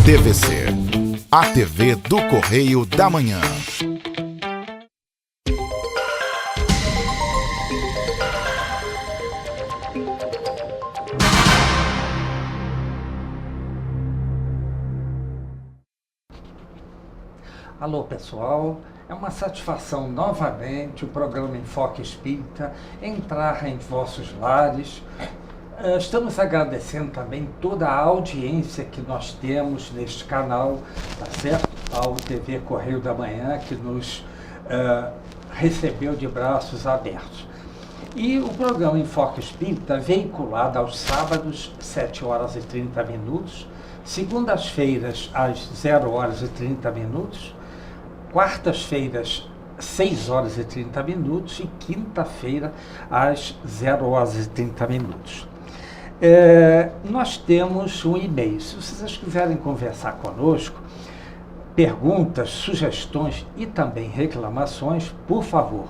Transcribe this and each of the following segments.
TVC, a TV do Correio da Manhã. Alô pessoal, é uma satisfação novamente o programa Enfoque Espírita entrar em vossos lares. Estamos agradecendo também toda a audiência que nós temos neste canal, tá certo? Ao TV Correio da Manhã, que nos recebeu de braços abertos. E o programa Enfoque Espírita, veiculado aos sábados, 7 horas e 30 minutos, segundas-feiras, às 0 horas e 30 minutos, quartas-feiras, 6 horas e 30 minutos e quinta-feira, às 0 horas e 30 minutos. Nós temos um e-mail. Se vocês quiserem conversar conosco, perguntas, sugestões e também reclamações, por favor,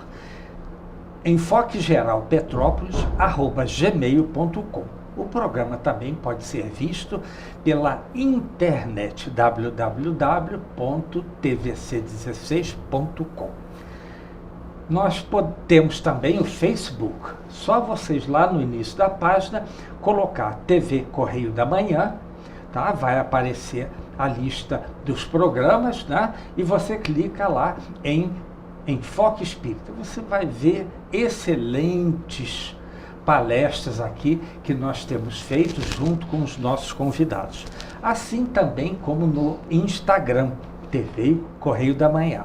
enfoquegeralpetrópolis@gmail.com. O programa também pode ser visto pela internet, www.tvc16.com. Nós temos também o Facebook. Só vocês lá no início da página colocar TV Correio da Manhã, tá? Vai aparecer a lista dos programas, né? E você clica lá em Enfoque Espírita. Você vai ver excelentes palestras aqui que nós temos feito junto com os nossos convidados. Assim também como no Instagram, TV Correio da Manhã.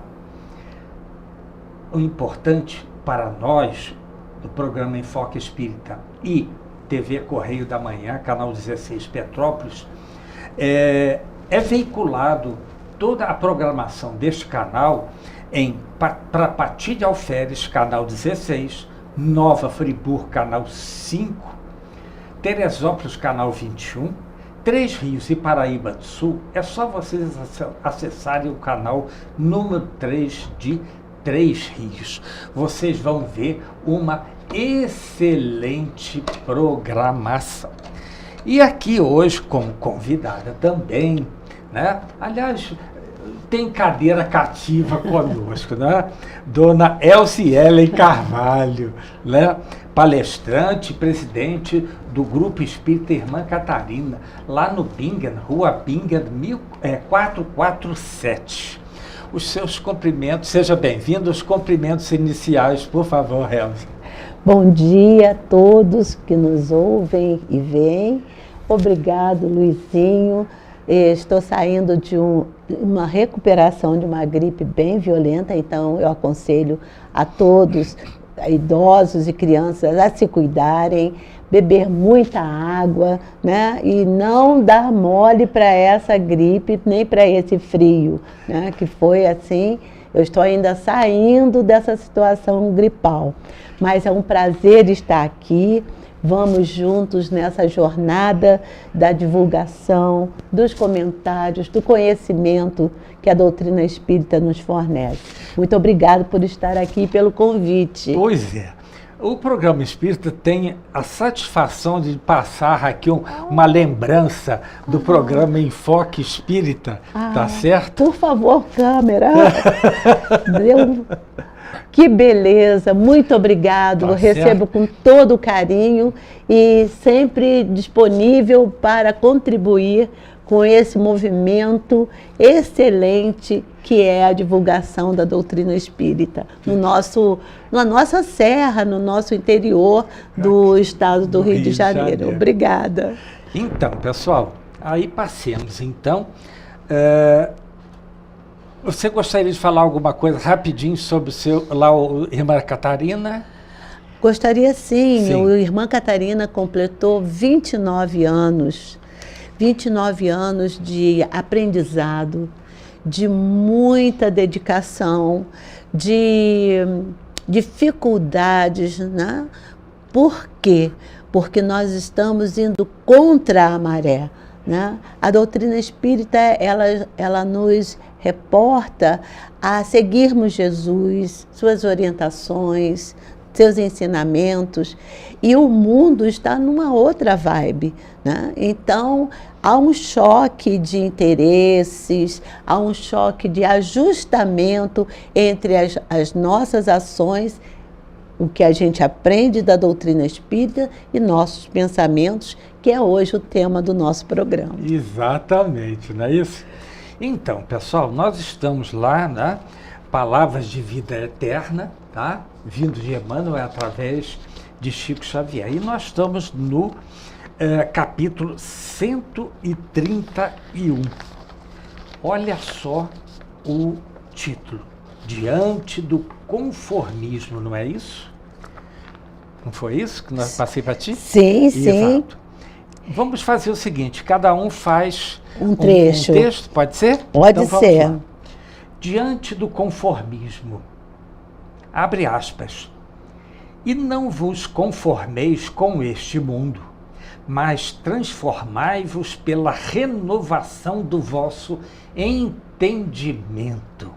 O importante para nós, do programa Enfoque Espírita e TV Correio da Manhã, canal 16 Petrópolis, é veiculado toda a programação deste canal para Pati de Alferes, canal 16, Nova Friburgo, canal 5, Teresópolis, canal 21, Três Rios e Paraíba do Sul. É só vocês acessarem o canal número 3 de Três Rios. Vocês vão ver uma excelente programação. E aqui hoje, como convidada também, né? Aliás, tem cadeira cativa conosco, né? Dona Elcielen Carvalho, né? Palestrante, presidente do Grupo Espírita Irmã Catarina, lá no Bingen, Rua Bingen, 447. Os seus cumprimentos, seja bem-vindo, os cumprimentos iniciais, por favor, Elza. Bom dia a todos que nos ouvem e veem. Obrigado, Luizinho. Estou saindo de uma recuperação de uma gripe bem violenta, então eu aconselho a todos, idosos e crianças, a se cuidarem, beber muita água, né? E não dar mole para essa gripe, nem para esse frio, né? Que foi assim, eu estou ainda saindo dessa situação gripal. Mas é um prazer estar aqui. Vamos juntos nessa jornada da divulgação, dos comentários, do conhecimento que a doutrina espírita nos fornece. Muito obrigado por estar aqui e pelo convite. Pois é. O programa Espírita tem a satisfação de passar aqui uma lembrança do programa Enfoque Espírita, tá certo? Por favor, câmera. Que beleza, muito obrigado, eu recebo com todo o carinho e sempre disponível para contribuir com esse movimento excelente que é a divulgação da doutrina espírita na nossa serra, no nosso interior do estado do Rio de Janeiro. Obrigada. Então, pessoal, aí passemos então. Você gostaria de falar alguma coisa rapidinho sobre o Irmã Catarina? Gostaria sim. O Irmã Catarina completou 29 anos de aprendizado, de muita dedicação, de dificuldades, né? Por quê? Porque nós estamos indo contra a maré, né? A doutrina espírita, ela nos reporta a seguirmos Jesus, suas orientações, seus ensinamentos, e o mundo está numa outra vibe, né? Então, há um choque de interesses, há um choque de ajustamento entre as nossas ações, o que a gente aprende da doutrina espírita e nossos pensamentos, que é hoje o tema do nosso programa. Exatamente, não é isso? Então, pessoal, nós estamos lá, né? Palavras de Vida Eterna, tá? Vindo de Emmanuel através de Chico Xavier. E nós estamos no capítulo 131. Olha só o título. Diante do conformismo, não é isso? Não foi isso que nós passei para ti? Sim, sim. Exato. Vamos fazer o seguinte, cada um faz um trecho. Um texto, pode ser? Pode então, ser. Lá. Diante do conformismo, abre aspas, e não vos conformeis com este mundo, mas transformai-vos pela renovação do vosso entendimento,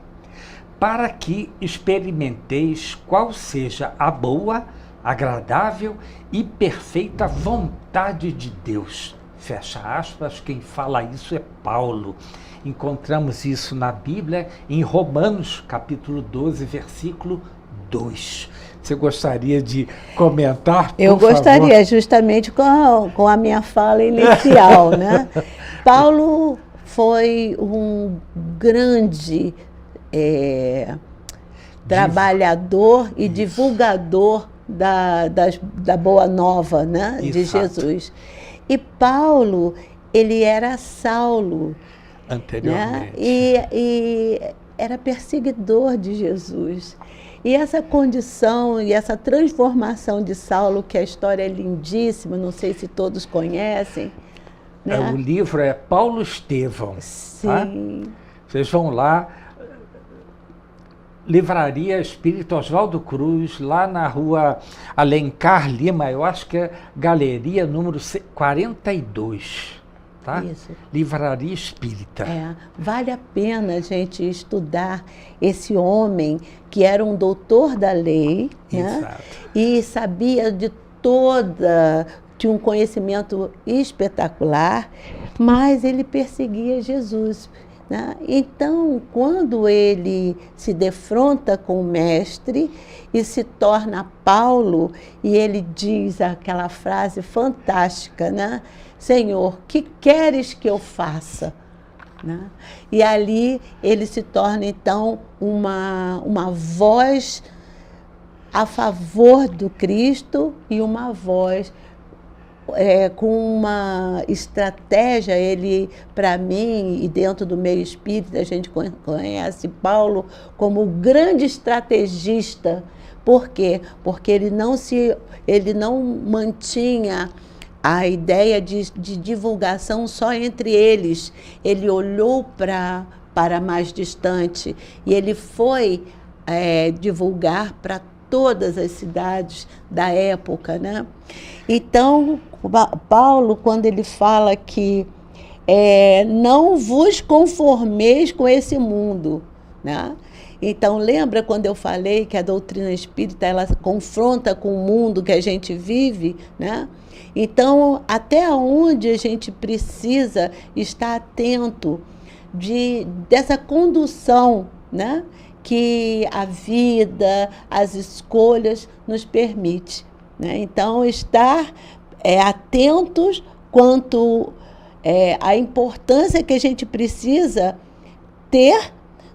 para que experimenteis qual seja a boa, agradável e perfeita vontade de Deus. Fecha aspas, quem fala isso é Paulo. Encontramos isso na Bíblia, em Romanos, capítulo 12, versículo 2. Você gostaria de comentar, por Eu gostaria, favor? justamente com a minha fala inicial, né? Paulo foi um grande trabalhador e divulgador da Boa Nova, né? De Jesus. E Paulo, ele era Saulo, anteriormente, né? E era perseguidor de Jesus. E essa condição e essa transformação de Saulo, que a história é lindíssima, não sei se todos conhecem. Né? O livro é Paulo Estevão. Sim. Tá? Vocês vão lá, Livraria Espírita Oswaldo Cruz, lá na rua Alencar Lima, eu acho que é Galeria número 42. Tá? Isso. Livraria Espírita. Vale a pena a gente estudar esse homem que era um doutor da lei, né? E sabia de tinha um conhecimento espetacular, mas ele perseguia Jesus. Né? Então, quando ele se defronta com o mestre e se torna Paulo, e ele diz aquela frase fantástica, né? Senhor, que queres que eu faça? Né? E ali ele se torna, então, uma voz a favor do Cristo e uma voz com uma estratégia. Ele, para mim, e dentro do meio espírita, a gente conhece Paulo como o grande estrategista. Por quê? Porque ele não mantinha a ideia de divulgação só entre eles. Ele olhou para mais distante e ele foi divulgar para todas as cidades da época, né? Então, Paulo, quando ele fala que não vos conformeis com esse mundo, né? Então, lembra quando eu falei que a doutrina espírita ela confronta com o mundo que a gente vive, né? Então, até onde a gente precisa estar atento dessa condução, né? Que a vida, as escolhas nos permite, né? Então, estar atentos quanto à importância que a gente precisa ter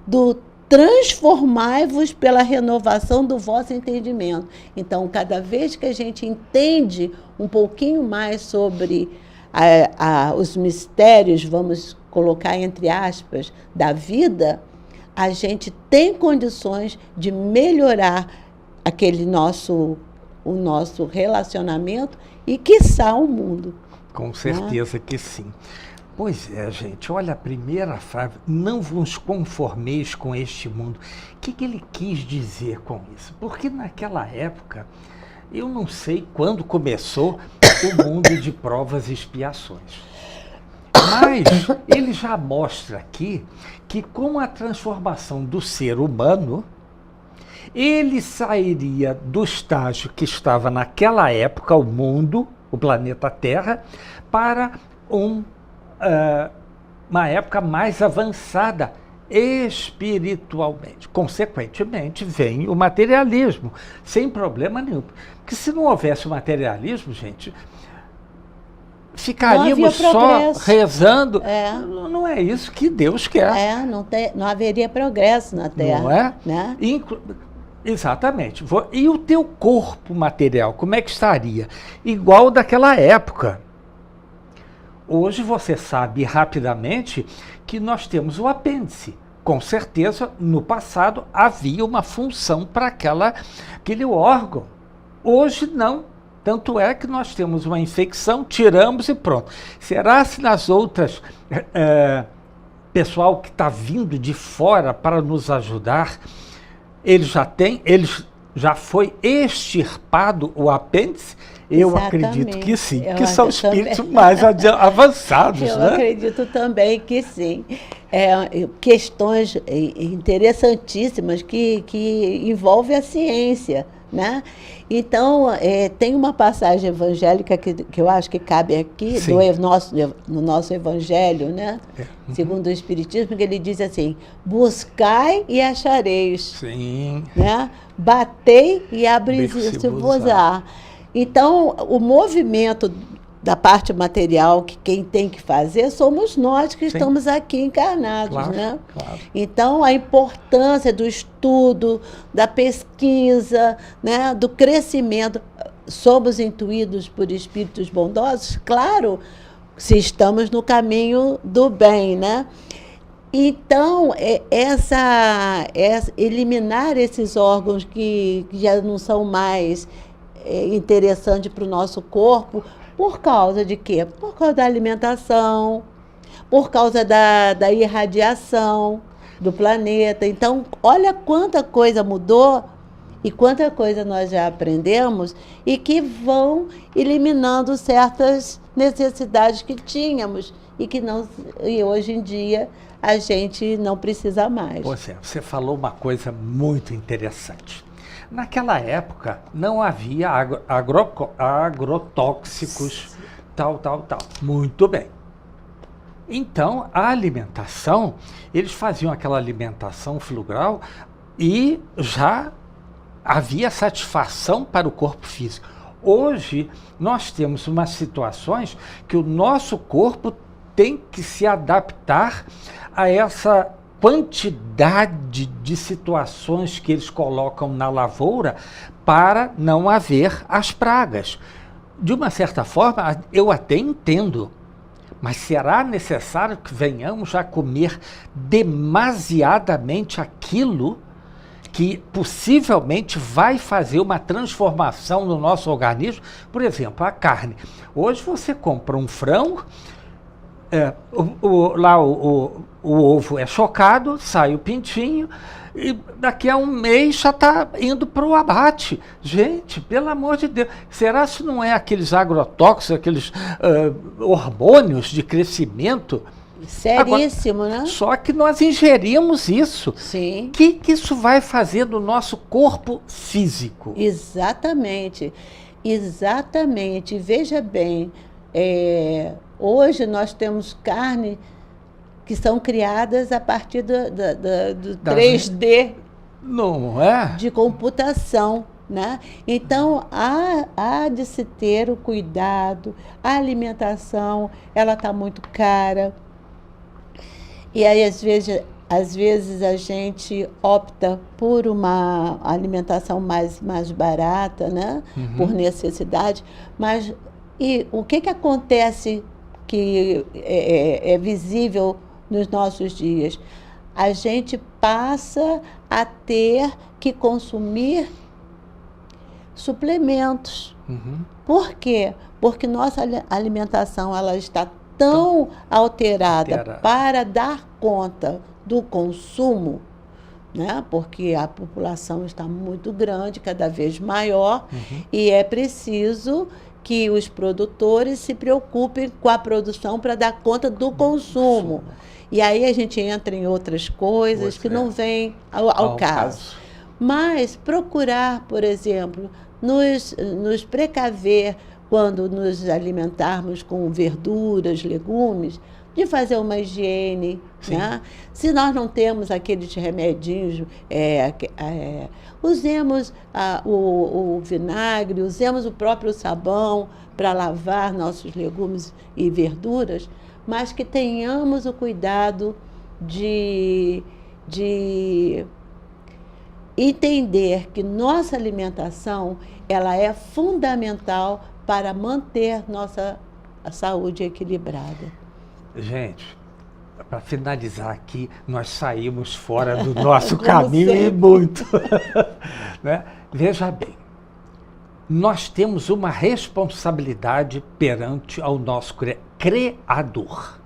do transformai-vos pela renovação do vosso entendimento. Então, cada vez que a gente entende um pouquinho mais sobre os mistérios, vamos colocar entre aspas, da vida, a gente tem condições de melhorar o nosso relacionamento e, quiçá, o mundo. Com certeza que sim. Pois é, gente, olha a primeira frase, não vos conformeis com este mundo. O que ele quis dizer com isso? Porque naquela época, eu não sei quando começou o mundo de provas e expiações. Mas ele já mostra aqui que com a transformação do ser humano, ele sairia do estágio que estava naquela época, o mundo, o planeta Terra, para um uma época mais avançada espiritualmente. Consequentemente, vem o materialismo, sem problema nenhum. Porque se não houvesse o materialismo, gente, ficaríamos só rezando. Não é isso que Deus quer. Não haveria progresso na Terra. Não é? Né? Exatamente. E o teu corpo material, como é que estaria? Igual daquela época. Hoje você sabe rapidamente que nós temos o apêndice. Com certeza, no passado, havia uma função para aquele órgão. Hoje não. Tanto é que nós temos uma infecção, tiramos e pronto. Será se nas outras, pessoal que está vindo de fora para nos ajudar, eles já foi extirpado o apêndice? Eu acredito que sim, que são espíritos mais avançados. Eu acredito também que sim. Questões interessantíssimas que envolvem a ciência, né? Então, tem uma passagem evangélica que eu acho que cabe aqui, no nosso evangelho, né? Segundo o Espiritismo, que ele diz assim: buscai e achareis. Sim. Né? Batei e abri-se-vos-á. Então, o movimento da parte material, que quem tem que fazer, somos nós que estamos aqui encarnados. Claro, né? Claro. Então, a importância do estudo, da pesquisa, né, do crescimento. Somos intuídos por espíritos bondosos? Claro, se estamos no caminho do bem, né? Então, eliminar esses órgãos que já não são mais interessantes para o nosso corpo, por causa de quê? Por causa da alimentação, por causa da irradiação do planeta. Então, olha quanta coisa mudou e quanta coisa nós já aprendemos e que vão eliminando certas necessidades que tínhamos e hoje em dia a gente não precisa mais. Você falou uma coisa muito interessante. Naquela época não havia agrotóxicos, tal. Muito bem. Então, a alimentação, eles faziam aquela alimentação frugal e já havia satisfação para o corpo físico. Hoje, nós temos umas situações que o nosso corpo tem que se adaptar a essa quantidade de situações que eles colocam na lavoura para não haver as pragas. De uma certa forma, eu até entendo, mas será necessário que venhamos a comer demasiadamente aquilo que possivelmente vai fazer uma transformação no nosso organismo? Por exemplo, a carne. Hoje você compra um frango, o ovo é chocado, sai o pintinho, e daqui a um mês já está indo para o abate. Gente, pelo amor de Deus, será se não é aqueles agrotóxicos, aqueles hormônios de crescimento? Seríssimo, né? Só que nós ingerimos isso. Sim. O que isso vai fazer no nosso corpo físico? Exatamente. Veja bem, hoje nós temos carne que são criadas a partir do 3D. Não é? De computação, né? Então, há de se ter o cuidado, a alimentação, ela está muito cara. E aí, às vezes a gente opta por uma alimentação mais barata, né? Por necessidade. Mas o que acontece que é visível nos nossos dias? A gente passa a ter que consumir suplementos. Por quê? Porque nossa alimentação ela está tão alterada para dar conta do consumo, né? Porque a população está muito grande, cada vez maior, e é preciso que os produtores se preocupem com a produção para dar conta do consumo. E aí a gente entra em outras coisas que não vêm ao caso. Mas procurar, por exemplo, nos precaver quando nos alimentarmos com verduras, legumes, de fazer uma higiene, né? Se nós não temos aqueles remedinhos, usemos o vinagre, usemos o próprio sabão para lavar nossos legumes e verduras, mas que tenhamos o cuidado de entender que nossa alimentação ela é fundamental para manter nossa saúde equilibrada. Gente, para finalizar aqui, nós saímos fora do nosso caminho e muito. Né? Veja bem, nós temos uma responsabilidade perante ao nosso Criador,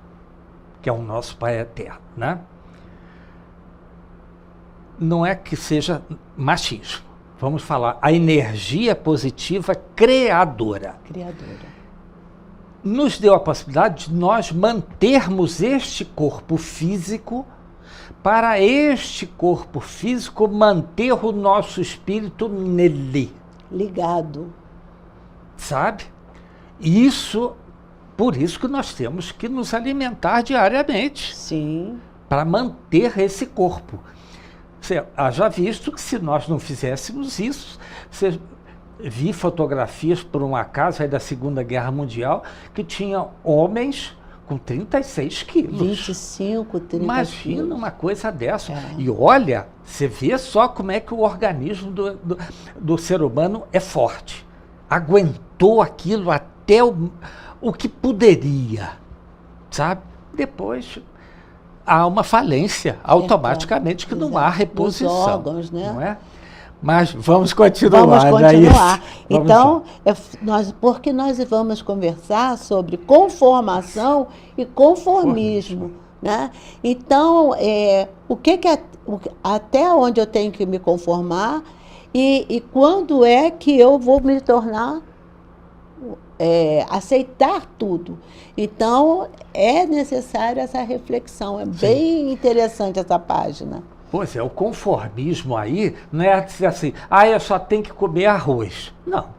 que é o nosso Pai Eterno, né? Não é que seja machismo. Vamos falar a energia positiva criadora. Nos deu a possibilidade de nós mantermos este corpo físico, para este corpo físico manter o nosso espírito nele. Ligado. Sabe? Por isso que nós temos que nos alimentar diariamente. Sim. Para manter esse corpo. Você haja visto que se nós não fizéssemos isso, você vi fotografias por um acaso aí da Segunda Guerra Mundial que tinha homens com 36 quilos. 25, 30 Imagina quilos. uma coisa dessa. E olha, você vê só como é que o organismo do ser humano é forte. Aguentou aquilo até o que poderia, sabe? Depois há uma falência automaticamente, que não há reposição. Nos órgãos, né? Não é? Mas vamos continuar. Vamos continuar. Então, Vamos porque nós vamos conversar sobre conformação e conformismo. Né? Então, até onde eu tenho que me conformar e quando é que eu vou me tornar, aceitar tudo. Então, é necessária essa reflexão. É bem interessante essa página. Pois é, o conformismo aí não é dizer assim, eu só tenho que comer arroz. Não.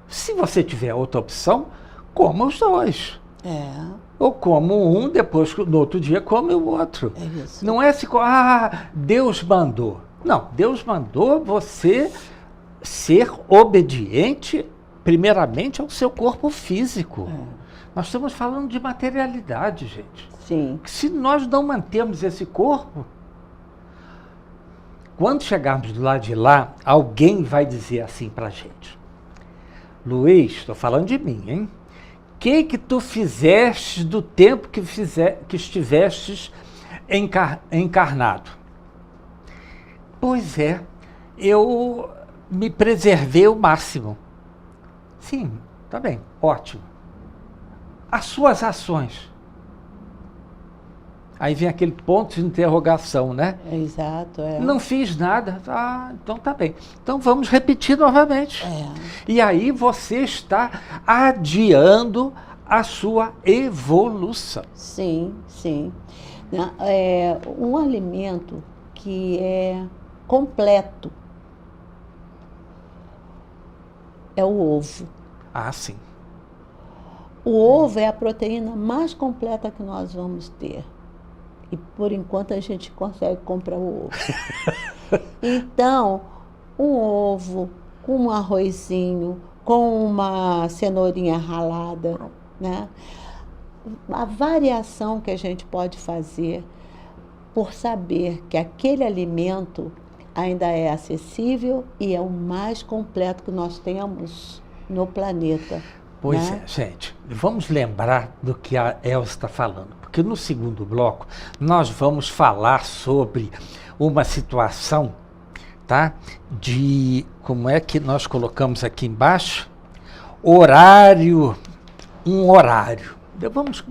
Se você tiver outra opção, coma os dois. Ou como um, depois no outro dia come o outro. É isso. Não é assim, Deus mandou. Não, Deus mandou você ser obediente, primeiramente, ao seu corpo físico. Nós estamos falando de materialidade, gente. Sim. Se nós não mantemos esse corpo, quando chegarmos do lado de lá, alguém vai dizer assim pra gente: Luiz, estou falando de mim, hein? Que tu fizeste do tempo que estivestes encarnado? Pois é, eu me preservei o máximo. Sim, tá bem, ótimo. As suas ações. Aí vem aquele ponto de interrogação, né? Exato. Não fiz nada. Então tá bem. Então vamos repetir novamente. E aí você está adiando a sua evolução. Sim, sim. Um alimento que é completo é o ovo. Sim. O ovo é a proteína mais completa que nós vamos ter. E, por enquanto, a gente consegue comprar o ovo. Então, um ovo com um arrozinho, com uma cenourinha ralada, né? A variação que a gente pode fazer por saber que aquele alimento ainda é acessível e é o mais completo que nós temos no planeta. Pois é, gente, vamos lembrar do que a Elza está falando, porque no segundo bloco nós vamos falar sobre uma situação, tá? De, como é que nós colocamos aqui embaixo? Um horário. Vamos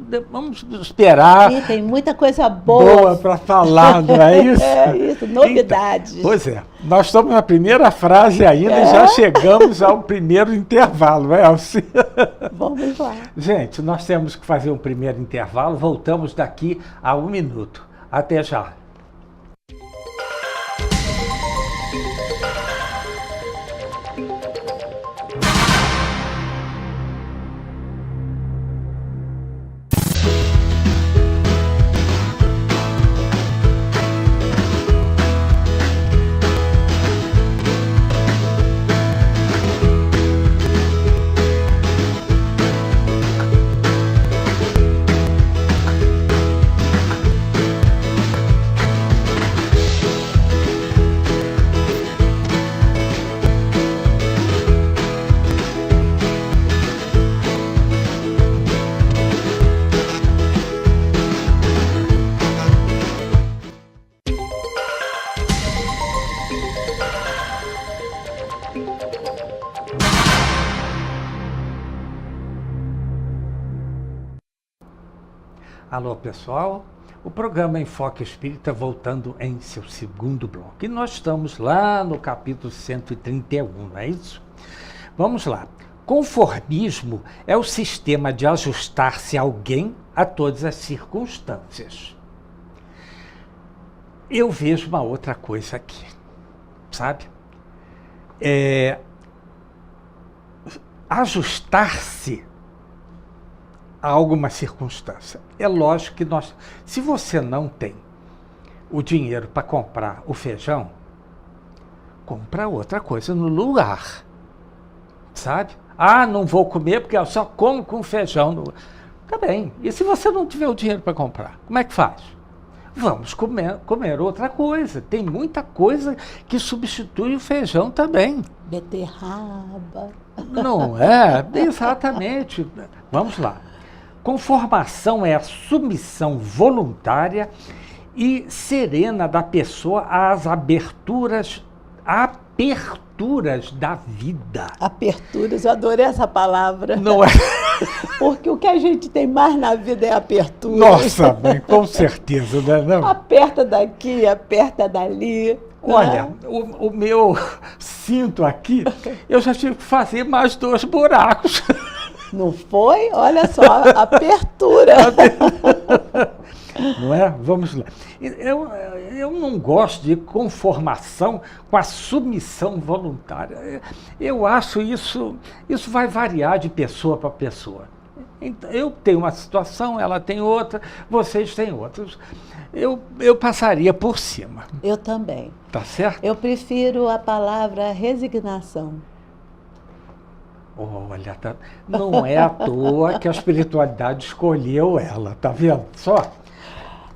esperar. E tem muita coisa boa para falar, não é isso? É isso, novidades. Então, pois é, nós estamos na primeira frase ainda e já chegamos ao primeiro intervalo, Elza. Vamos lá. Gente, nós temos que fazer um primeiro intervalo, voltamos daqui a 1 minuto. Até já. Alô, pessoal. O programa Enfoque Espírita voltando em seu segundo bloco. E nós estamos lá no capítulo 131, não é isso? Vamos lá. Conformismo é o sistema de ajustar-se a alguém a todas as circunstâncias. Eu vejo uma outra coisa aqui, sabe? Ajustar-se a alguma circunstância. É lógico que se você não tem o dinheiro para comprar o feijão, compra outra coisa no lugar, sabe? Ah, não vou comer porque eu só como com feijão. Tá bem. E se você não tiver o dinheiro para comprar, como é que faz? Vamos comer outra coisa. Tem muita coisa que substitui o feijão também. Beterraba. Não é? Exatamente. Vamos lá. Conformação é a submissão voluntária e serena da pessoa às aberturas da vida. Aperturas, eu adorei essa palavra. Não é? Porque o que a gente tem mais na vida é apertura. Nossa, bem, com certeza, né? Não? Aperta daqui, aperta dali. Olha, né? o meu cinto aqui, eu já tive que fazer mais 2 buracos. Não foi? Olha só, apertura. Não é? Vamos lá. Eu não gosto de conformação com a submissão voluntária. Eu acho isso vai variar de pessoa para pessoa. Então, eu tenho uma situação, ela tem outra, vocês têm outras. Eu passaria por cima. Eu também. Tá certo? Eu prefiro a palavra resignação. Olha, não é à toa que a espiritualidade escolheu ela, tá vendo só?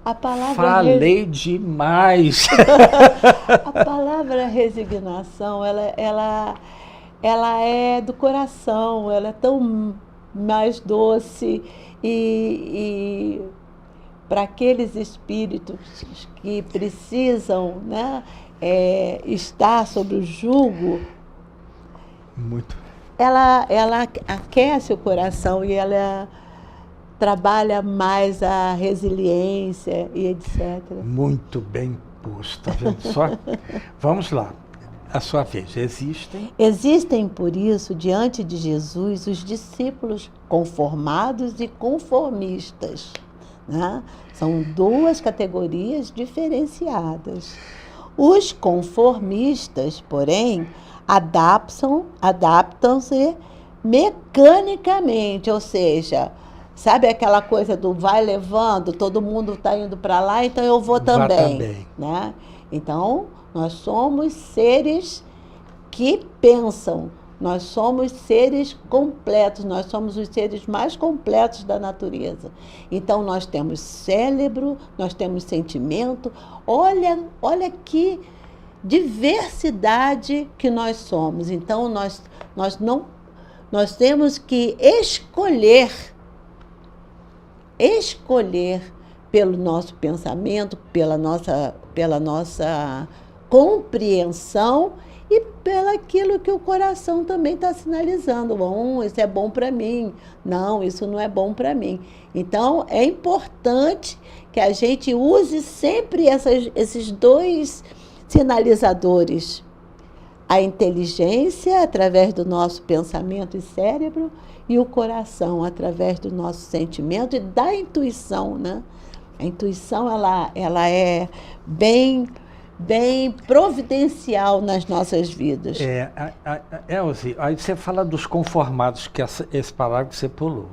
A palavra Falei demais. A palavra resignação, ela é do coração, ela é tão mais doce e para aqueles espíritos que precisam, né, estar sob o jugo, Muito. ela aquece o coração e ela trabalha mais a resiliência e etc. Muito bem posto, tá vendo só? Vamos lá. A sua vez, Existem, por isso, diante de Jesus, os discípulos conformados e conformistas, né? São 2 categorias diferenciadas. Os conformistas, porém, adaptam-se mecanicamente, ou seja, sabe aquela coisa do vai levando, todo mundo está indo para lá, então eu vou também. Né? Então, nós somos seres que pensam, nós somos seres completos, nós somos os seres mais completos da natureza. Então, nós temos cérebro, nós temos sentimento. Olha que diversidade que nós somos. Então, nós temos que escolher pelo nosso pensamento, pela nossa compreensão e pelaquilo que o coração também está sinalizando. Isso é bom para mim. Não, isso não é bom para mim. Então, é importante que a gente use sempre esses 2 sinalizadores. A inteligência, através do nosso pensamento e cérebro, e o coração, através do nosso sentimento e da intuição, né? A intuição, ela é bem providencial nas nossas vidas. Elze, aí você fala dos conformados, que esse parágrafo você pulou.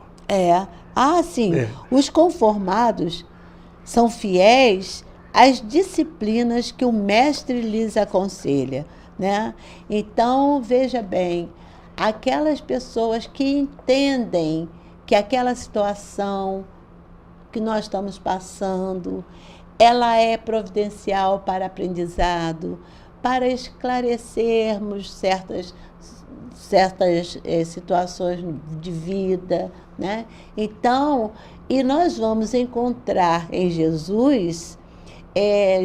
Sim. Os conformados são fiéis às disciplinas que o mestre lhes aconselha, né? Então, veja bem, aquelas pessoas que entendem que aquela situação que nós estamos passando, ela é providencial para aprendizado, para esclarecermos certas situações de vida, né? Então, e nós vamos encontrar em Jesus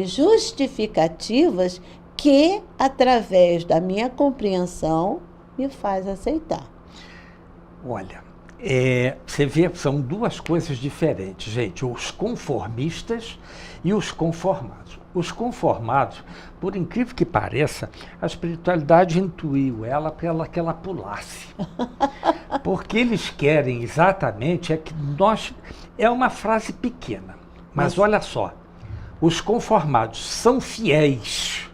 justificativas que, através da minha compreensão, me faz aceitar. Olha, Você vê, são duas coisas diferentes, gente. Os conformistas e os conformados. Os conformados, por incrível que pareça, a espiritualidade intuiu ela para que ela pulasse. Porque eles querem exatamente, é uma frase pequena, mas olha só, os conformados são fiéis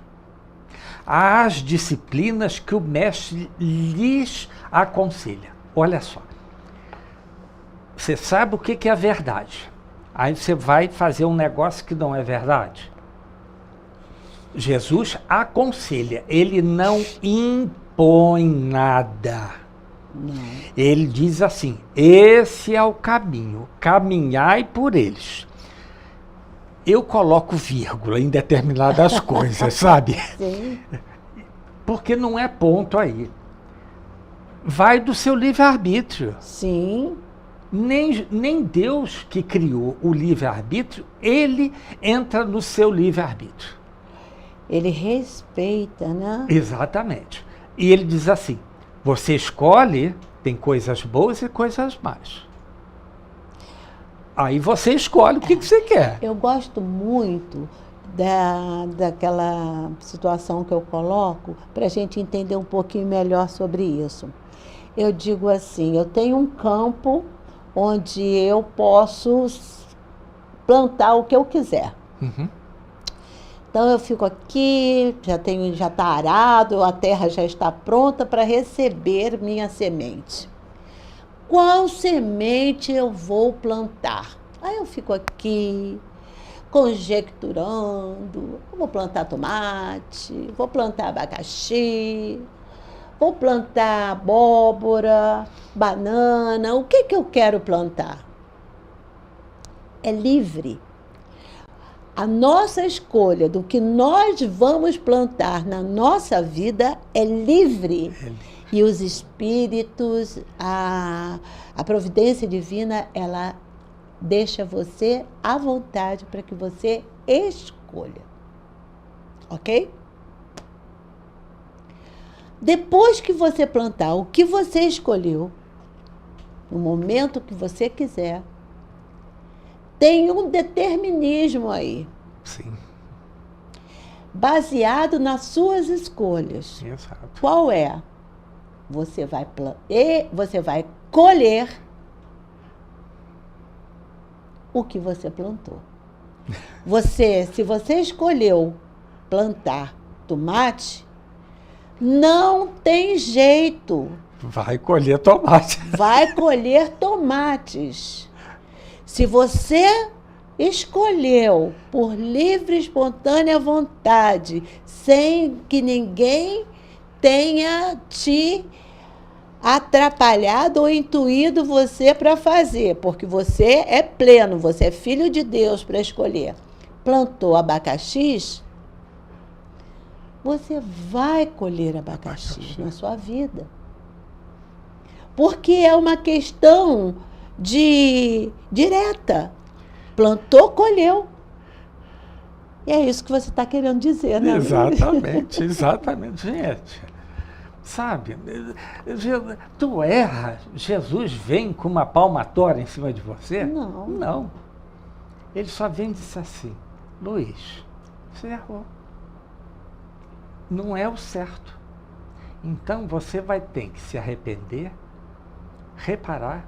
às disciplinas que o mestre lhes aconselha. Olha só, você sabe o que é a verdade, aí você vai fazer um negócio que não é verdade. Jesus aconselha, ele não impõe nada. Não. Ele diz assim, esse é o caminho, caminhai por eles. Eu coloco vírgula em determinadas coisas, sabe? Sim. Porque não é ponto aí. Vai do seu livre-arbítrio. Sim. Nem Deus que criou o livre-arbítrio, ele entra no seu livre-arbítrio. Ele respeita, né? Exatamente. E ele diz assim, você escolhe, tem coisas boas e coisas más. Aí você escolhe o que você quer. Eu gosto muito daquela situação que eu coloco para a gente entender um pouquinho melhor sobre isso. Eu digo assim, eu tenho um campo onde eu posso plantar o que eu quiser. Uhum. Então eu fico aqui, já está arado, a terra já está pronta para receber minha semente. Qual semente eu vou plantar? Aí eu fico aqui conjecturando, eu vou plantar tomate, vou plantar abacaxi, vou plantar abóbora, banana, o que eu quero plantar? É livre. A nossa escolha do que nós vamos plantar na nossa vida é livre. E os espíritos, a providência divina, ela deixa você à vontade para que você escolha. Ok? Depois que você plantar o que você escolheu, no momento que você quiser, tem um determinismo aí. Sim. Baseado nas suas escolhas. Exato. Qual é? Você vai colher o que você plantou. Se você escolheu plantar tomate, não tem jeito. Vai colher tomate. Vai colher tomates. Se você escolheu por livre e espontânea vontade, sem que ninguém tenha te atrapalhado ou intuído você para fazer, porque você é pleno, você é filho de Deus para escolher. Plantou abacaxis, você vai colher abacaxis na sua vida. Porque é uma questão direta. Plantou, colheu. E é isso que você está querendo dizer, né? Exatamente, exatamente. Gente, sabe, tu erra, Jesus vem com uma palmatória em cima de você? Não. Não. Ele só vem e diz assim, Luiz, você errou. Não é o certo. Então você vai ter que se arrepender, reparar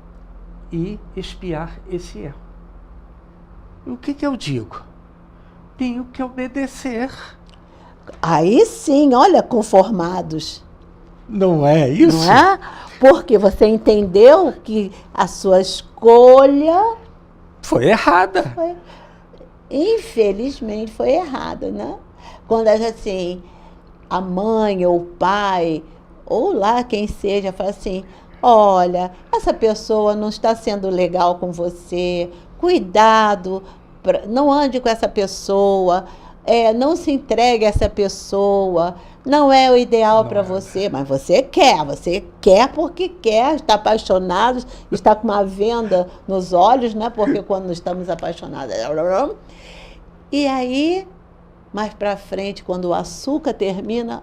e expiar esse erro. E o que eu digo? Tenho que obedecer. Aí sim, olha, conformados. Não é isso? Não é? Porque você entendeu que a sua escolha foi errada. Infelizmente foi errada, né? Quando assim, a mãe ou o pai, ou lá quem seja, fala assim, olha, essa pessoa não está sendo legal com você, cuidado, não ande com essa pessoa, não se entregue a essa pessoa, não é o ideal para você, mas você quer porque quer, está apaixonado, está com uma venda nos olhos, né? Porque quando estamos apaixonados... E aí, mais para frente, quando o açúcar termina...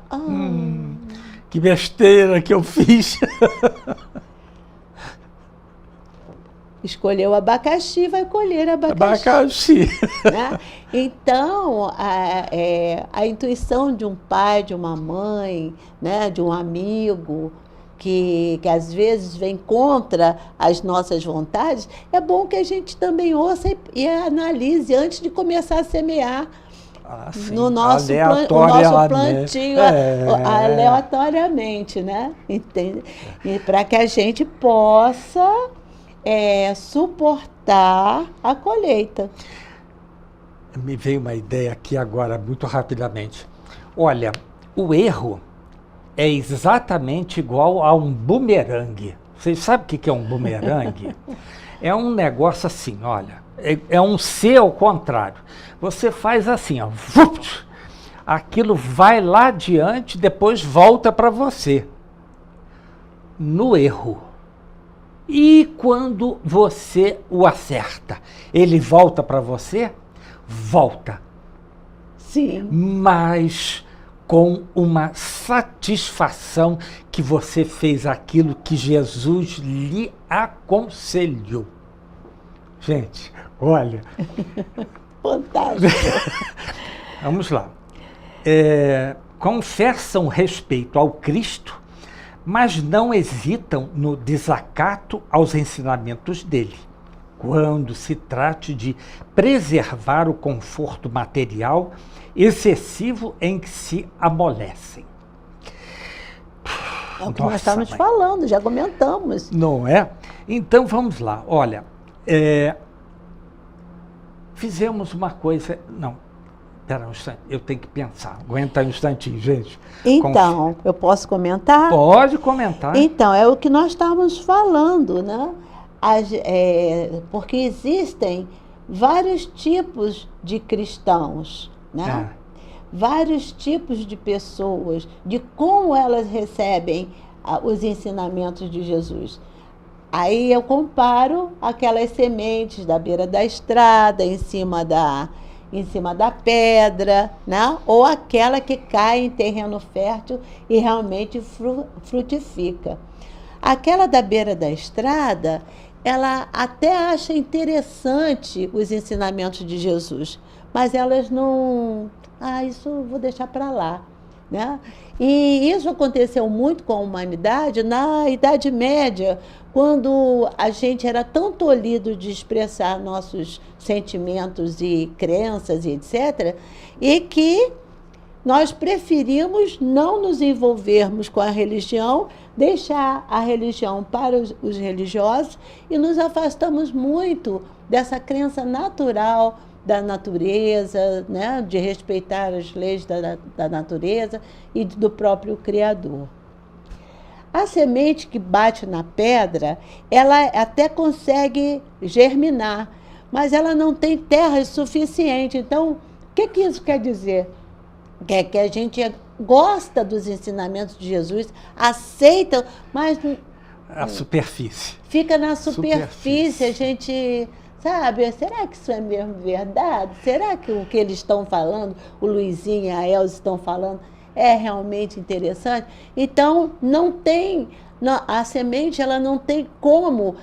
que besteira que eu fiz! escolheu abacaxi, vai colher abacaxi. Abacaxi. Né? Então, a intuição de um pai, de uma mãe, né, de um amigo, que às vezes vem contra as nossas vontades, é bom que a gente também ouça e analise antes de começar a semear no nosso, o nosso plantio, aleatoriamente, né? Entende? E para que a gente possa suportar a colheita. Me veio uma ideia aqui agora, muito rapidamente. Olha, o erro é exatamente igual a um bumerangue. Vocês sabem o que é um bumerangue? É um negócio assim, olha, é um C ao contrário. Você faz assim, ó, aquilo vai lá adiante, depois volta para você. No erro. E quando você o acerta, ele volta para você? Volta. Sim. Mas com uma satisfação que você fez aquilo que Jesus lhe aconselhou. Gente, olha. Fantástico. Vamos lá. Confessam respeito ao Cristo, mas não hesitam no desacato aos ensinamentos dele, quando se trate de preservar o conforto material excessivo em que se amolecem. É o que nós estamos falando, já comentamos. Não é? Então vamos lá, olha, fizemos uma coisa... Não, espera um instante, eu tenho que pensar. Aguenta um instantinho, gente. Então, eu posso comentar? Pode comentar. Então, é o que nós estávamos falando, né? Porque existem vários tipos de cristãos, né? Vários tipos de pessoas, de como elas recebem os ensinamentos de Jesus. Aí eu comparo aquelas sementes da beira da estrada, em cima da pedra, né? Ou aquela que cai em terreno fértil e realmente frutifica. Aquela da beira da estrada, ela até acha interessante os ensinamentos de Jesus, mas elas não... isso eu vou deixar para lá, né? E isso aconteceu muito com a humanidade na Idade Média, quando a gente era tão tolhido de expressar nossos sentimentos e crenças e etc., e que nós preferimos não nos envolvermos com a religião, deixar a religião para os religiosos e nos afastamos muito dessa crença natural da natureza, né, de respeitar as leis da natureza e do próprio Criador. A semente que bate na pedra, ela até consegue germinar, mas ela não tem terra suficiente. Então, o que isso quer dizer? Que a gente gosta dos ensinamentos de Jesus, aceita, mas... A superfície. Fica na superfície, a gente... Sabe, será que isso é mesmo verdade? Será que o que eles estão falando, o Luizinho e a Elza estão falando, é realmente interessante? Então, a semente ela não tem como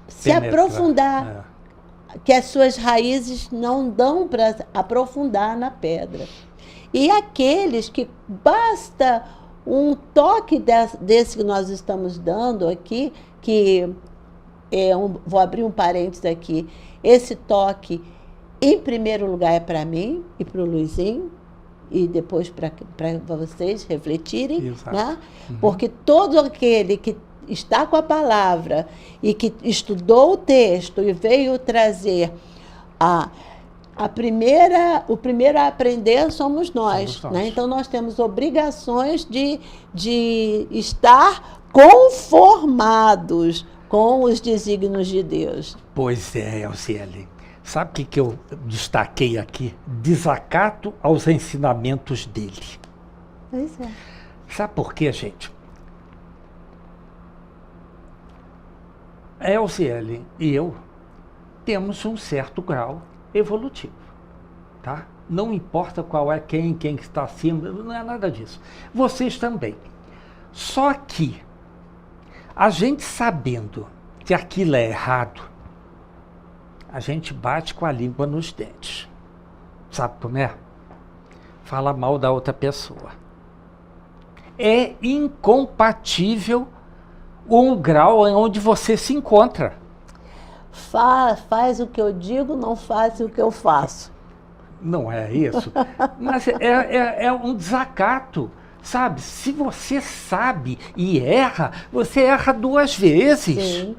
se aprofundar, que as suas raízes não dão para aprofundar na pedra. E aqueles que basta um toque desse que nós estamos dando aqui, que... vou abrir um parênteses aqui. Esse toque, em primeiro lugar, é para mim e para o Luizinho, e depois para vocês refletirem, né? Porque todo aquele que está com a palavra e que estudou o texto e veio trazer o primeiro a aprender somos nós. Né? Então, nós temos obrigações de estar conformados com os desígnios de Deus. Pois é, Elziele. Sabe o que eu destaquei aqui? Desacato aos ensinamentos dele. Pois é. Sabe por quê, gente? Elziele e eu temos um certo grau evolutivo, tá? Não importa qual é quem está acima, não é nada disso. Vocês também. Só que a gente sabendo que aquilo é errado, a gente bate com a língua nos dentes. Sabe como é? Fala mal da outra pessoa. É incompatível o grau onde você se encontra. Faz o que eu digo, não faz o que eu faço. Não é isso? Mas é um desacato, sabe? Se você sabe e erra, você erra duas vezes. Sim.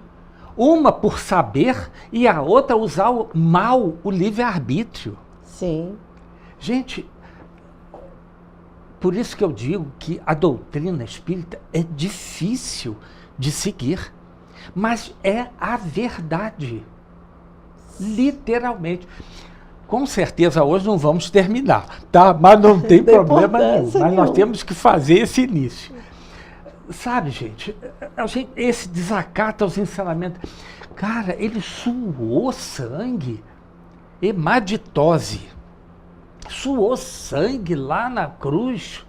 Uma por saber e a outra usar mal o livre-arbítrio. Sim. Gente, por isso que eu digo que a doutrina espírita é difícil de seguir, mas é a verdade, literalmente. Com certeza hoje não vamos terminar, tá? Mas não tem problema nenhum, mas nós temos que fazer esse início. Sabe, gente, esse desacato aos ensinamentos, cara, ele suou sangue, hematitose, suou sangue lá na cruz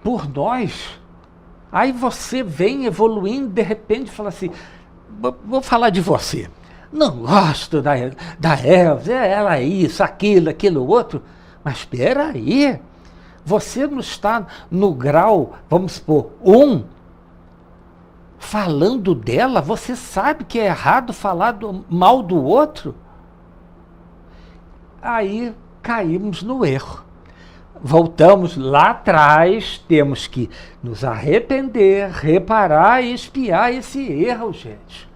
por nós. Aí você vem evoluindo, de repente fala assim, vou falar de você. Não gosto da Elza, ela isso, aquilo outro. Mas espera aí, você não está no grau, vamos supor, 1, falando dela, você sabe que é errado falar mal do outro? Aí caímos no erro. Voltamos lá atrás, temos que nos arrepender, reparar e expiar esse erro, gente.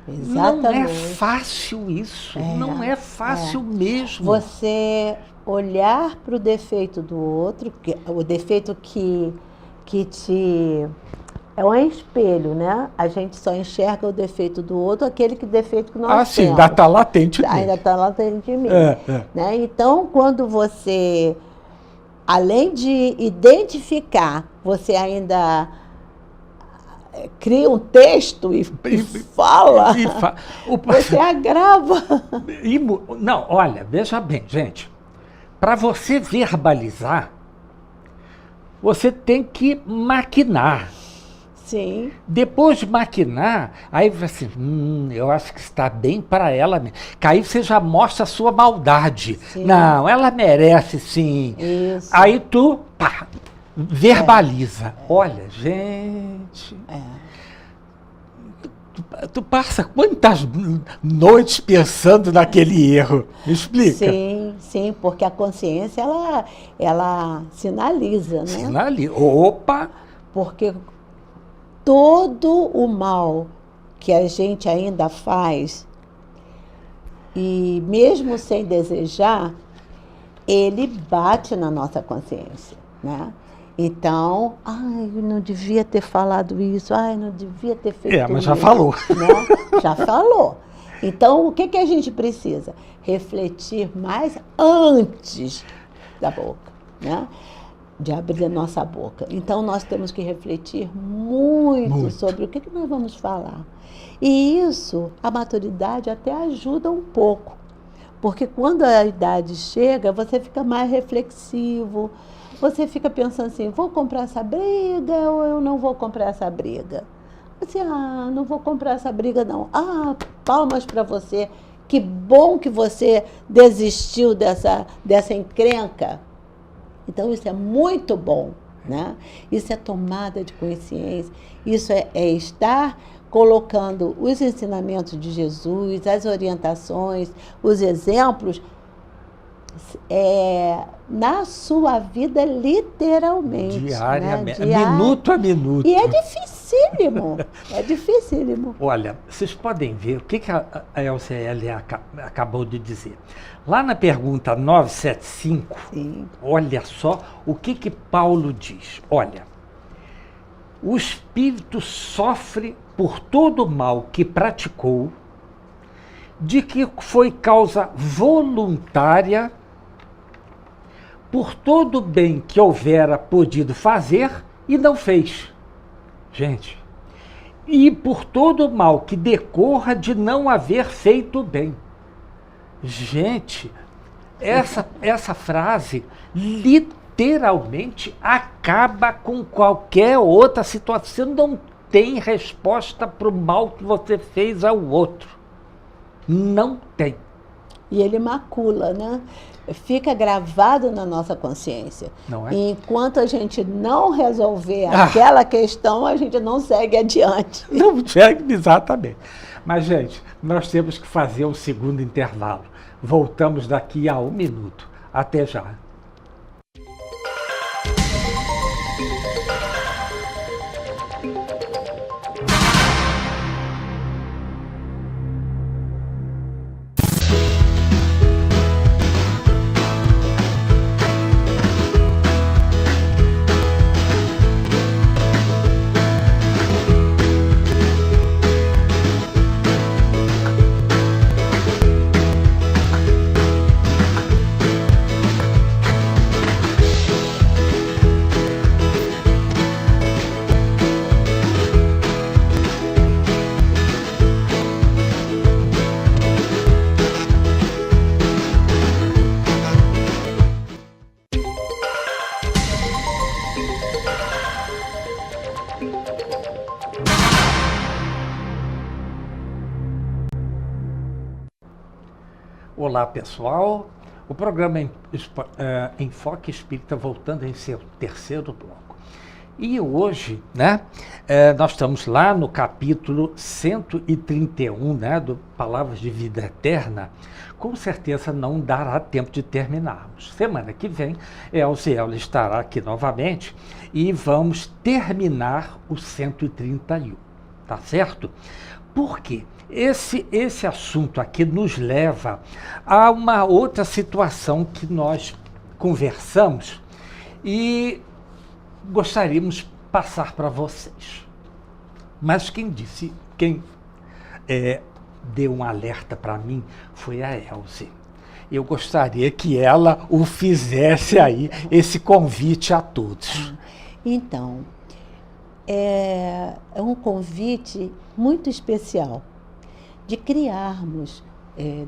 Exatamente. Não é fácil isso, não é fácil mesmo. Você olhar para o defeito do outro, o defeito que te... É um espelho, né? A gente só enxerga o defeito do outro, defeito que nós temos. Sim, ainda está latente mesmo. Ainda está latente em mim. Né? Então, quando você, além de identificar, você ainda cria um texto e fala, você agrava. Não, olha, veja bem, gente. Para você verbalizar, você tem que maquinar. Sim. Depois de maquinar, aí você assim, eu acho que está bem para ela mesmo. Que aí você já mostra a sua maldade. Sim. Não, ela merece sim. Isso. Aí tu, pá, verbaliza. Olha, gente... Tu passa quantas noites pensando naquele erro? Me explica. Sim, porque a consciência, ela sinaliza, né? Sinaliza. Opa! Porque todo o mal que a gente ainda faz, e mesmo sem desejar, ele bate na nossa consciência, né? Então, eu não devia ter falado isso, não devia ter feito isso. Mas já falou. Né? Já falou. Então, o que a gente precisa? Refletir mais antes da boca, né? De abrir a nossa boca. Então, nós temos que refletir muito sobre o que nós vamos falar. E isso, a maturidade até ajuda um pouco. Porque quando a idade chega, você fica mais reflexivo, você fica pensando assim, vou comprar essa briga ou eu não vou comprar essa briga? Assim, não vou comprar essa briga não. Palmas para você. Que bom que você desistiu dessa encrenca. Então, isso é muito bom, né? Isso é tomada de consciência. Isso é estar colocando os ensinamentos de Jesus, as orientações, os exemplos, na sua vida literalmente. Diariamente, né? Minuto a minuto. E é dificílimo, Olha, vocês podem ver o que a LCL acabou de dizer. Lá na pergunta 975, Sim. Olha só o que Paulo diz. Olha, o espírito sofre por todo o mal que praticou, de que foi causa voluntária, por todo o bem que houvera podido fazer e não fez. Gente, e por todo o mal que decorra de não haver feito bem. Gente, essa frase literalmente acaba com qualquer outra situação. Você não tem resposta para o mal que você fez ao outro. Não tem. E ele macula, né? Fica gravado na nossa consciência. Não é? E enquanto a gente não resolver aquela questão, a gente não segue adiante. Não segue, exatamente. Mas, gente, nós temos que fazer um segundo intervalo. Voltamos daqui a 1 minuto. Até já. Olá, pessoal. O programa Enfoque Espírita voltando em seu terceiro bloco. E hoje, né, nós estamos lá no capítulo 131, né, do Palavras de Vida Eterna. Com certeza não dará tempo de terminarmos. Semana que vem, Elziel estará aqui novamente e vamos terminar o 131, tá certo? Por quê? Esse assunto aqui nos leva a uma outra situação que nós conversamos e gostaríamos de passar para vocês. Mas quem deu um alerta para mim foi a Elze. Eu gostaria que ela o fizesse aí, esse convite a todos. Então, é um convite muito especial de criarmos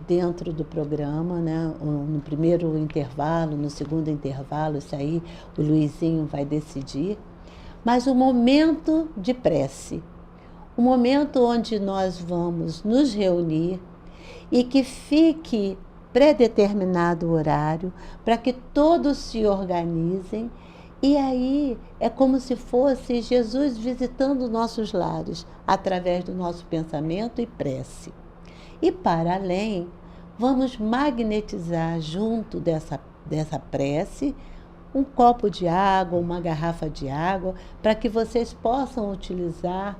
dentro do programa, né, no primeiro intervalo, no segundo intervalo, isso aí o Luizinho vai decidir, mas um momento de prece, um momento onde nós vamos nos reunir e que fique pré-determinado o horário para que todos se organizem. E aí é como se fosse Jesus visitando nossos lares, através do nosso pensamento e prece. E para além, vamos magnetizar junto dessa prece um copo de água, uma garrafa de água, para que vocês possam utilizar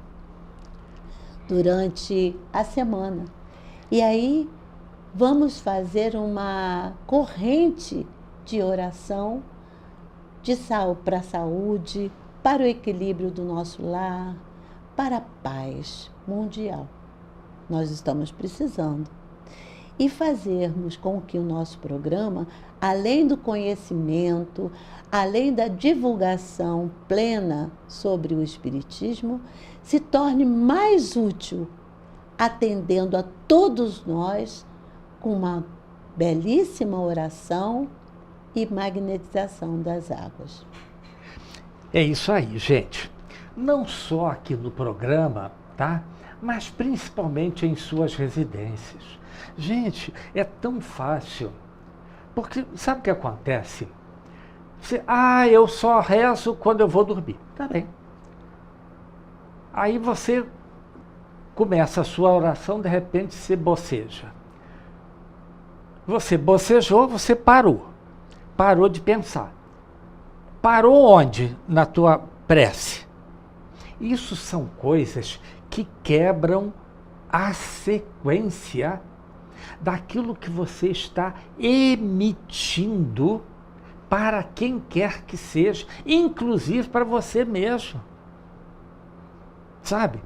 durante a semana. E aí vamos fazer uma corrente de oração para a saúde, para o equilíbrio do nosso lar, para a paz mundial. Nós estamos precisando. E fazermos com que o nosso programa, além do conhecimento, além da divulgação plena sobre o Espiritismo, se torne mais útil, atendendo a todos nós com uma belíssima oração e magnetização das águas. É isso aí, gente. Não só aqui no programa, tá? Mas principalmente em suas residências. Gente, é tão fácil. Porque sabe o que acontece? Eu só rezo quando eu vou dormir. Tá bem. Aí você começa a sua oração, de repente você boceja. Você bocejou, você parou. Parou de pensar. Parou onde na tua prece? Isso são coisas que quebram a sequência daquilo que você está emitindo para quem quer que seja, inclusive para você mesmo. Sabe?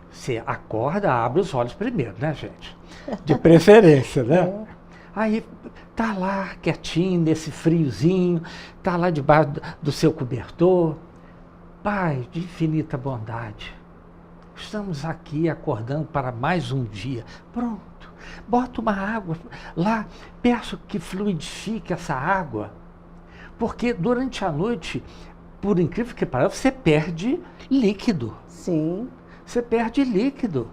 Você acorda, abre os olhos primeiro, né, gente? De preferência, né? Aí tá lá quietinho, nesse friozinho, tá lá debaixo do seu cobertor. Pai de infinita bondade, estamos aqui acordando para mais um dia. Pronto, bota uma água lá, peço que fluidifique essa água, porque durante a noite, por incrível que pareça, você perde líquido. Sim. você perde líquido.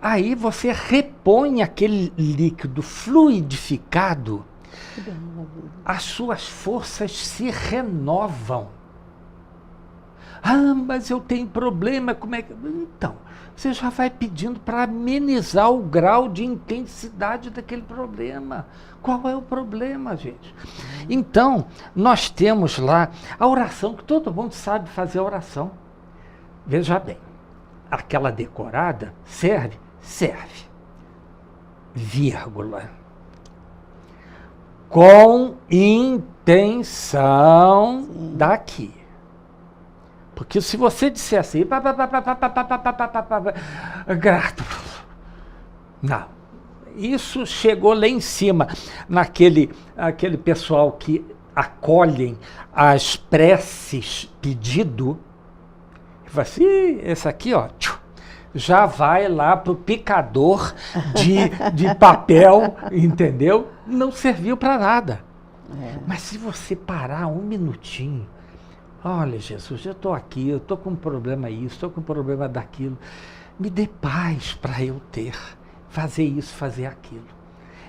Aí você repõe aquele líquido fluidificado, as suas forças se renovam. Ah, mas eu tenho problema, como é que... Então, você já vai pedindo para amenizar o grau de intensidade daquele problema. Qual é o problema, gente? Então, nós temos lá a oração, que todo mundo sabe fazer a oração. Veja bem, aquela decorada serve? Serve. Vírgula. Com intenção daqui. Porque se você disser assim, grato, não, isso chegou lá em cima, aquele pessoal que acolhem as preces pedido, e fala assim, esse aqui, ó, já vai lá para o picador de papel, entendeu? Não serviu para nada. Mas se você parar um minutinho, olha, Jesus, eu estou aqui, eu estou com um problema isso, estou com um problema daquilo. Me dê paz para eu ter, fazer isso, fazer aquilo.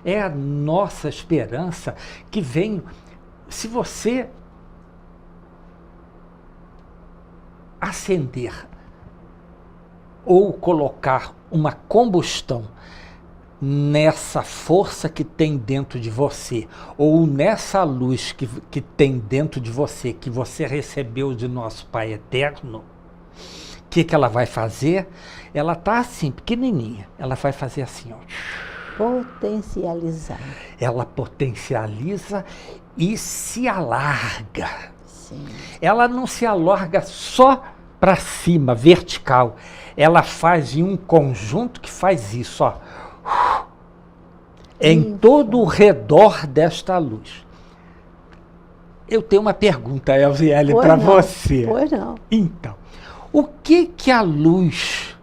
É a nossa esperança que vem. Se você acender ou colocar uma combustão nessa força que tem dentro de você, ou nessa luz que tem dentro de você, que você recebeu de nosso Pai Eterno, o que ela vai fazer? Ela está assim, pequenininha, ela vai fazer assim, ó. Potencializar. Ela potencializa e se alarga. Sim. Ela não se alarga só para cima, vertical. Ela faz em um conjunto que faz isso, ó. Em todo o redor desta luz. Eu tenho uma pergunta, Elziele, para você. Pois não. Então, o que a luz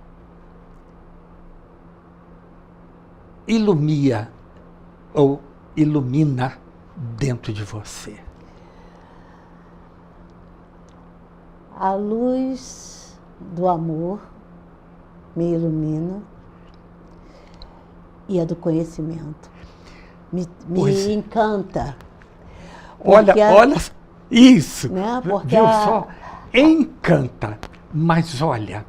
ilumina ou ilumina dentro de você? A luz do amor me ilumina e a do conhecimento me encanta. Olha, isso, né? Porque viu só? Encanta, mas olha,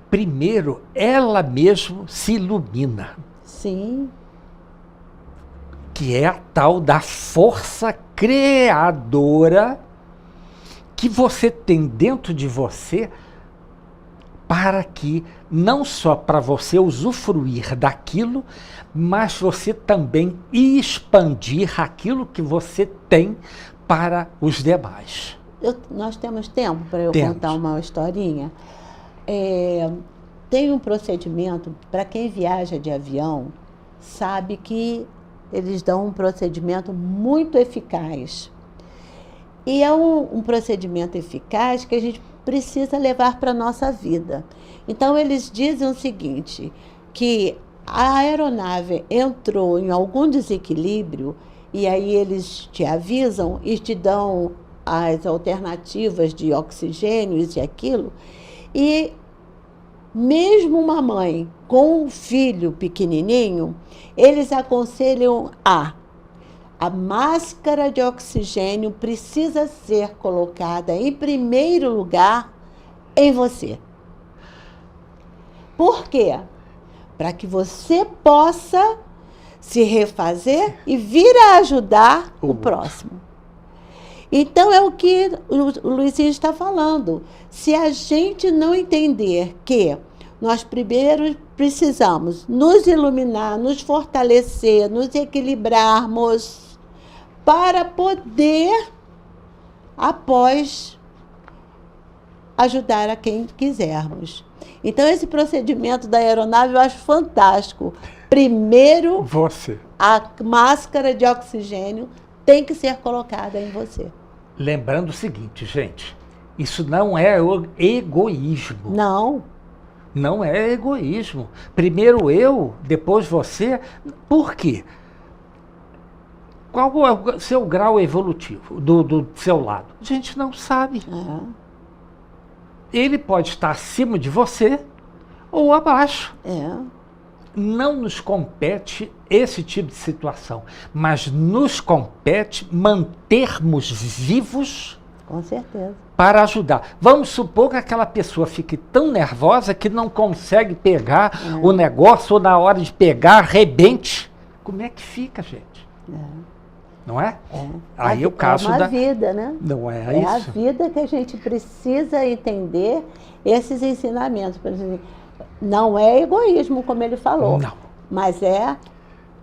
primeiro ela mesmo se ilumina. Sim. Que é a tal da força criadora que você tem dentro de você, para que não só para você usufruir daquilo, mas você também expandir aquilo que você tem para os demais. Nós temos tempo para eu Temos. contar uma historinha? Tem um procedimento, para quem viaja de avião, sabe que eles dão um procedimento muito eficaz. E é um procedimento eficaz que a gente precisa levar para a nossa vida. Então, eles dizem o seguinte, que a aeronave entrou em algum desequilíbrio e aí eles te avisam e te dão as alternativas de oxigênio, isso e aquilo. E mesmo uma mãe com um filho pequenininho, eles aconselham a máscara de oxigênio precisa ser colocada em primeiro lugar em você. Por quê? Para que você possa se refazer e vir a ajudar o próximo. Então, é o que o Luizinho está falando. Se a gente não entender que nós primeiro precisamos nos iluminar, nos fortalecer, nos equilibrarmos, para poder, após, ajudar a quem quisermos. Então, esse procedimento da aeronave eu acho fantástico. Primeiro, a máscara de oxigênio tem que ser colocada em você. Lembrando o seguinte, gente, isso não é egoísmo. Não. Não é egoísmo. Primeiro eu, depois você. Por quê? Qual é o seu grau evolutivo do seu lado? A gente não sabe. Ele pode estar acima de você ou abaixo. Não nos compete esse tipo de situação, mas nos compete mantermos vivos. Com certeza. Para ajudar. Vamos supor que aquela pessoa fique tão nervosa que não consegue pegar o negócio, ou na hora de pegar, arrebente. Como é que fica, gente? Não é? Aí o caso uma vida, né? Não é isso? É a vida que a gente precisa entender esses ensinamentos. Por exemplo, não é egoísmo, como ele falou. Não. Mas é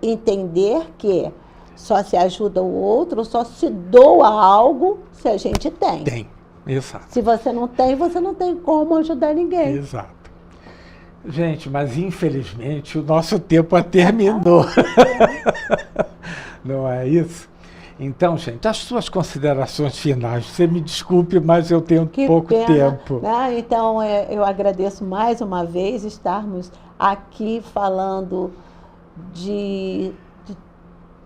entender que só se ajuda o outro, só se doa algo se a gente tem. Tem, exato. Se você não tem como ajudar ninguém. Exato. Gente, mas infelizmente o nosso tempo terminou. Não é isso? Então, gente, as suas considerações finais. Você me desculpe, mas eu tenho pouco tempo. Né? Então, eu agradeço mais uma vez estarmos aqui falando de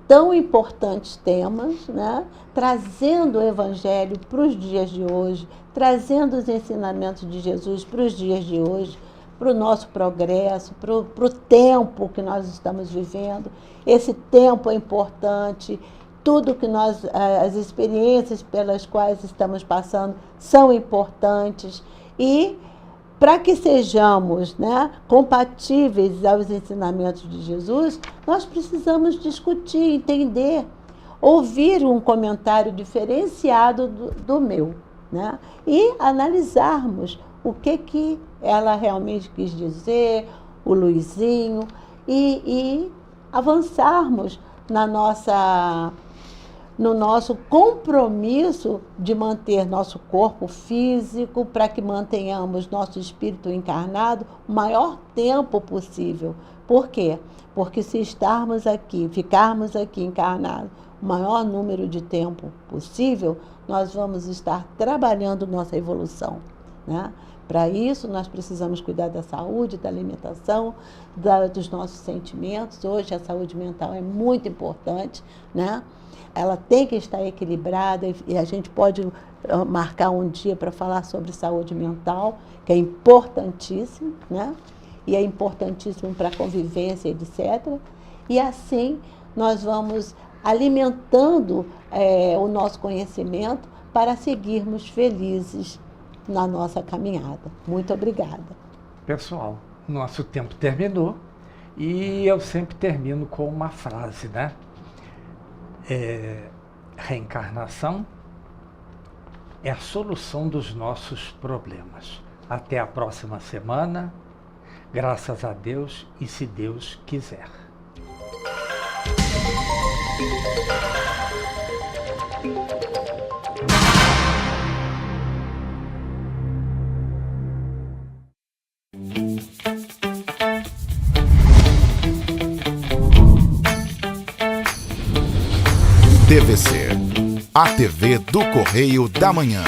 tão importantes temas, né? Trazendo o Evangelho para os dias de hoje, trazendo os ensinamentos de Jesus para os dias de hoje, para o nosso progresso, para o tempo que nós estamos vivendo. Esse tempo é importante, tudo que as experiências pelas quais estamos passando são importantes, e para que sejamos, né, compatíveis aos ensinamentos de Jesus, nós precisamos discutir, entender, ouvir um comentário diferenciado do meu, né, e analisarmos o que ela realmente quis dizer, o Luizinho, e avançarmos no nosso compromisso de manter nosso corpo físico, para que mantenhamos nosso espírito encarnado o maior tempo possível. Por quê? Porque se ficarmos aqui encarnados o maior número de tempo possível, nós vamos estar trabalhando nossa evolução, né? Para isso, nós precisamos cuidar da saúde, da alimentação, dos nossos sentimentos. Hoje, a saúde mental é muito importante, né? Ela tem que estar equilibrada, e a gente pode marcar um dia para falar sobre saúde mental, que é importantíssimo, né? E é importantíssimo para a convivência, etc. E assim nós vamos alimentando o nosso conhecimento para seguirmos felizes na nossa caminhada. Muito obrigada. Pessoal, nosso tempo terminou, e eu sempre termino com uma frase, né? Reencarnação é a solução dos nossos problemas. Até a próxima semana, graças a Deus e se Deus quiser. TVC, a TV do Correio da Manhã.